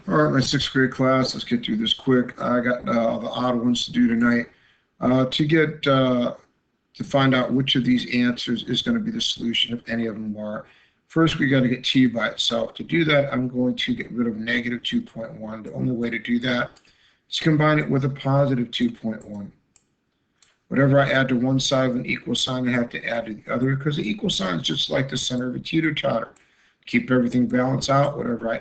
All right, my sixth grade class, let's get through this quick. I got the odd ones to do tonight. To find out which of these answers is going to be the solution, if any of them are. First, we got to get t by itself. To do that, I'm going to get rid of negative 2.1. The only way to do that is combine it with a positive 2.1. Whatever I add to one side of an equal sign, I have to add to the other, because the equal sign is just like the center of a teeter-totter. Keep everything balanced out. Whatever I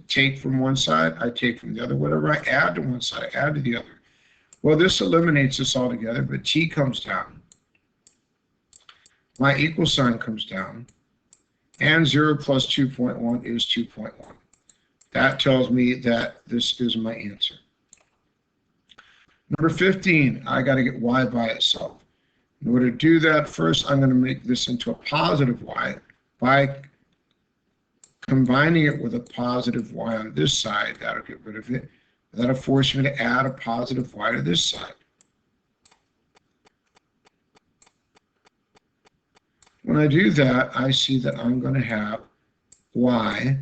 take from one side, I take from the other. Whatever I add to one side, I add to the other. Well, this eliminates this altogether, but t comes down. My equal sign comes down, and 0 plus 2.1 is 2.1. That tells me that this is my answer. Number 15, I got to get y by itself. In order to do that, first I'm going to make this into a positive y by combining it with a positive y on this side. That'll get rid of it. That'll force me to add a positive y to this side. When I do that, I see that I'm going to have y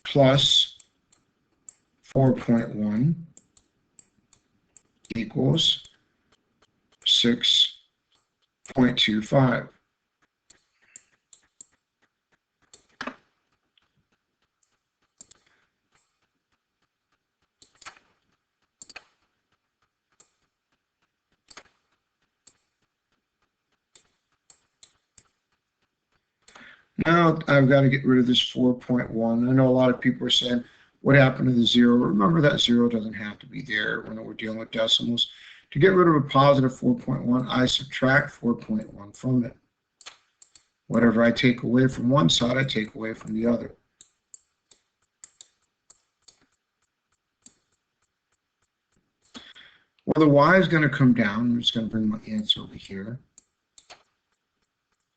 plus 4.1 equals 6.25. Now I've got to get rid of this 4.1. I know a lot of people are saying, what happened to the 0? Remember that 0 doesn't have to be there when we're dealing with decimals. To get rid of a positive 4.1, I subtract 4.1 from it. Whatever I take away from one side, I take away from the other. Well, the y is going to come down. I'm just going to bring my answer over here,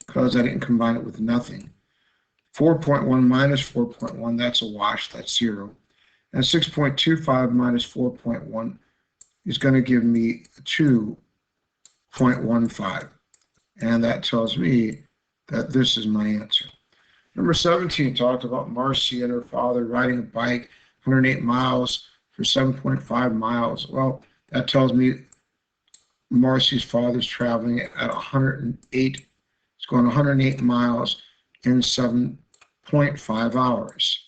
because I didn't combine it with nothing. 4.1 minus 4.1, that's a wash, that's 0. And 6.25 minus 4.1 is going to give me 2.15. And that tells me that this is my answer. Number 17 talked about Marcy and her father riding a bike 108 miles for 7.5 miles. Well, that tells me Marcy's father's traveling at 108. It's going 108 miles in 7.5 hours.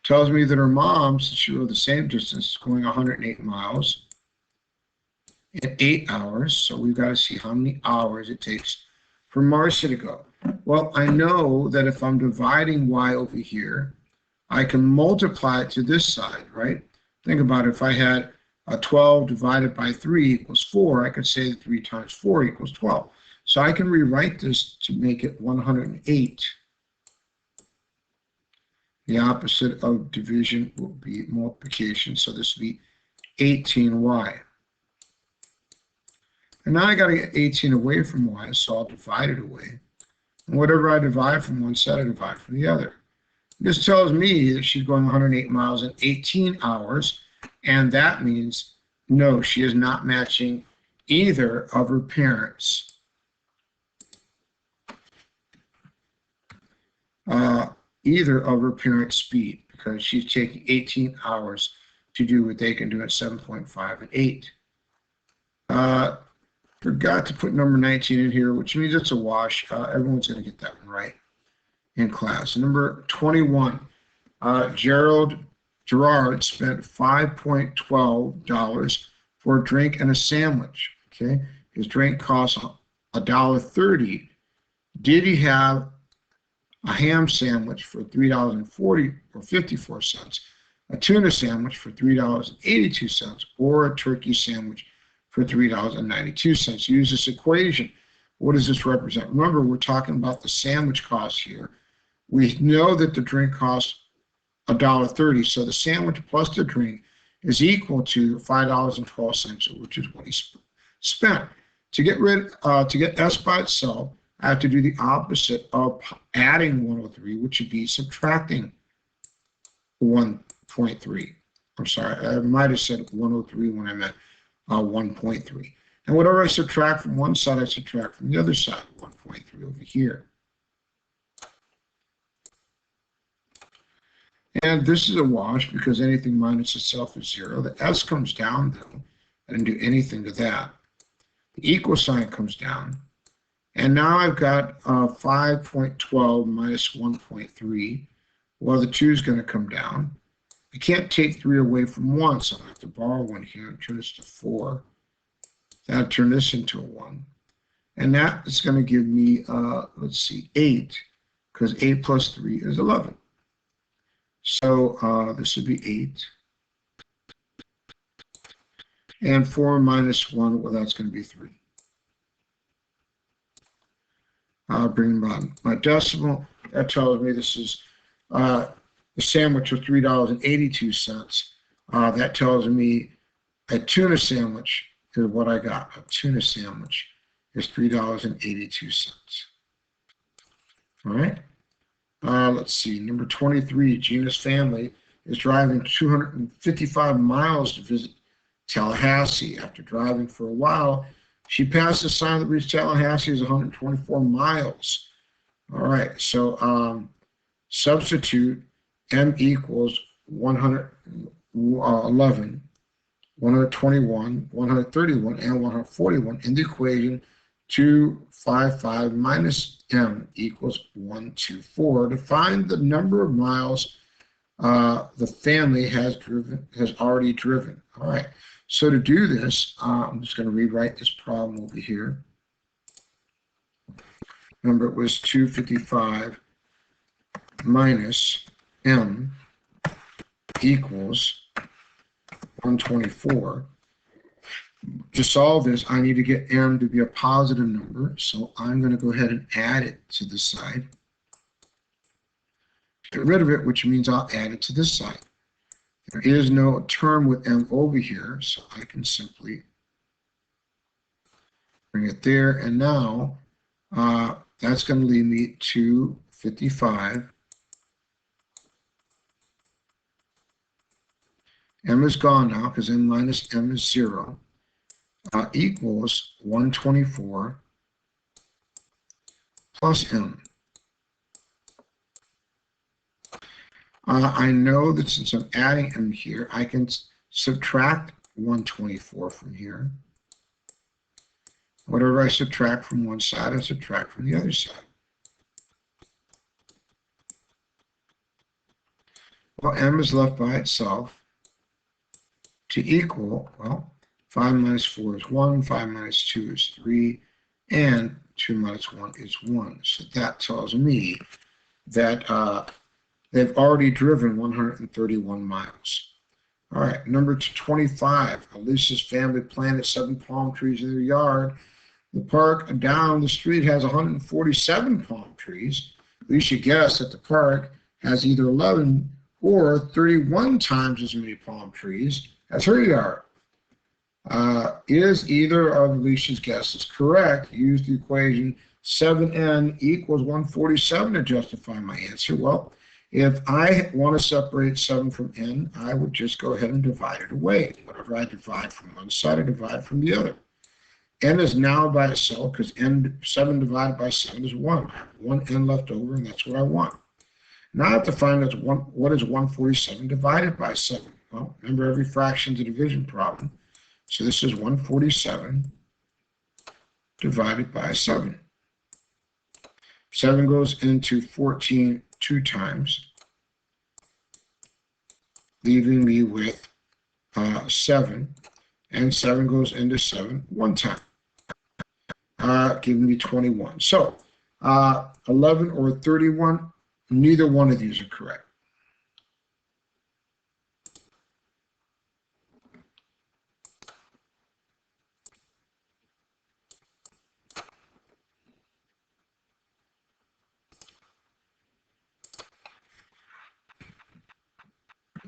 Tells me that her mom, since she rode the same distance, is going 108 miles in 8 hours. So we've got to see how many hours it takes for Marcy to go. Well, I know that if I'm dividing y over here, I can multiply it to this side, right? Think about it. If I had 12 divided by 3 equals 4, I could say that 3 times 4 equals 12. So I can rewrite this to make it 108. The opposite of division will be multiplication, so this will be 18y. And now I got to get 18 away from y, so I'll divide it away. And whatever I divide from one side, I divide from the other. This tells me that she's going 108 miles in 18 hours, and that means no, she is not matching either of her parents. Either of her parents' speed, because she's taking 18 hours to do what they can do at 7.5 and 8. Forgot to put number 19 in here, which means it's a wash. Everyone's going to get that one right in class. Number 21, Gerard spent $5.12 for a drink and a sandwich. Okay, his drink cost $1.30. Did he have a ham sandwich for $3.54, a tuna sandwich for $3.82, or a turkey sandwich for $3.92? Use this equation. What does this represent? Remember, we're talking about the sandwich cost here. We know that the drink costs $1.30, so the sandwich plus the drink is equal to $5.12, which is what he spent. To get S by itself, I have to do the opposite of adding 103, which would be subtracting 1.3. I'm sorry, I might have said 103 when I meant 1.3. And whatever I subtract from one side, I subtract from the other side, 1.3 over here. And this is a wash because anything minus itself is 0. The s comes down, though. I didn't do anything to that. The equal sign comes down. And now I've got 5.12 minus 1.3. Well, the 2 is going to come down. I can't take 3 away from 1, so I have to borrow 1 here and turn this to 4. That'll turn this into a 1. And that is going to give me, let's see, 8, because 8 plus 3 is 11. So this would be 8. And 4 minus 1, well, that's going to be 3. I'll bring my decimal. That tells me this is the sandwich was $3.82. That tells me a tuna sandwich is what I got. A tuna sandwich is $3.82. All right. Let's see. Number 23, Gina's family is driving 255 miles to visit Tallahassee. After driving for a while, she passed a sign that reads Tallahassee is 124 miles. All right. So substitute m equals 111, 121, 131, and 141 in the equation 255 minus m equals 124 to find the number of miles the family has already driven. All right. So to do this, I'm just going to rewrite this problem over here. Remember, it was 255 minus m equals 124. To solve this, I need to get m to be a positive number, so I'm going to go ahead and add it to this side. Get rid of it, which means I'll add it to this side. There is no term with m over here, so I can simply bring it there, and now that's going to leave me 255. M is gone now because m minus m is 0. Equals 124 plus m. I know that since I'm adding m here, I can subtract 124 from here. Whatever I subtract from one side, I subtract from the other side. Well, m is left by itself to equal, well, 5 minus 4 is 1, 5 minus 2 is 3, and 2 minus 1 is 1. So that tells me that they've already driven 131 miles. All right, number 25. Alicia's family planted 7 palm trees in their yard. The park down the street has 147 palm trees. Alicia guessed that the park has either 11 or 31 times as many palm trees as her yard. Is either of Alicia's guesses correct? Use the equation 7n equals 147 to justify my answer. Well, if I want to separate 7 from n, I would just go ahead and divide it away. Whatever I divide from one side, I divide from the other. N is now by itself because 7 divided by 7 is 1. I have 1 n left over, and that's what I want. Now I have to find out what is 147 divided by 7. Well, remember, every fraction is a division problem. So this is 147 divided by 7. 7 goes into 14 2 times, leaving me with 7. And 7 goes into 7 1 time, giving me 21. So 11 or 31, neither one of these are correct.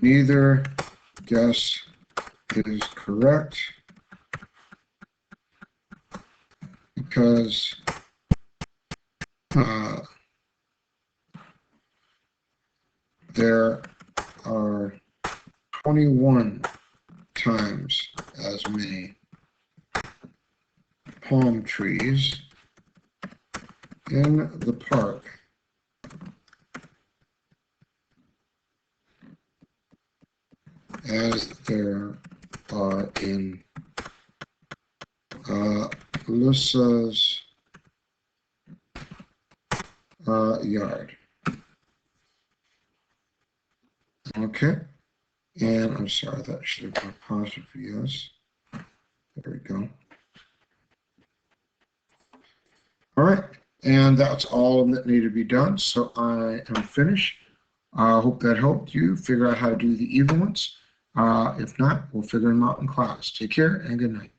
Neither guess is correct because there are 21 times as many palm trees in the park as there are in Alyssa's yard. Okay, and I'm sorry, that should have been apostrophe S. There we go. All right, and that's all that needed to be done. So I am finished. I hope that helped you figure out how to do the even ones. If not, we'll figure them out in class. Take care and good night.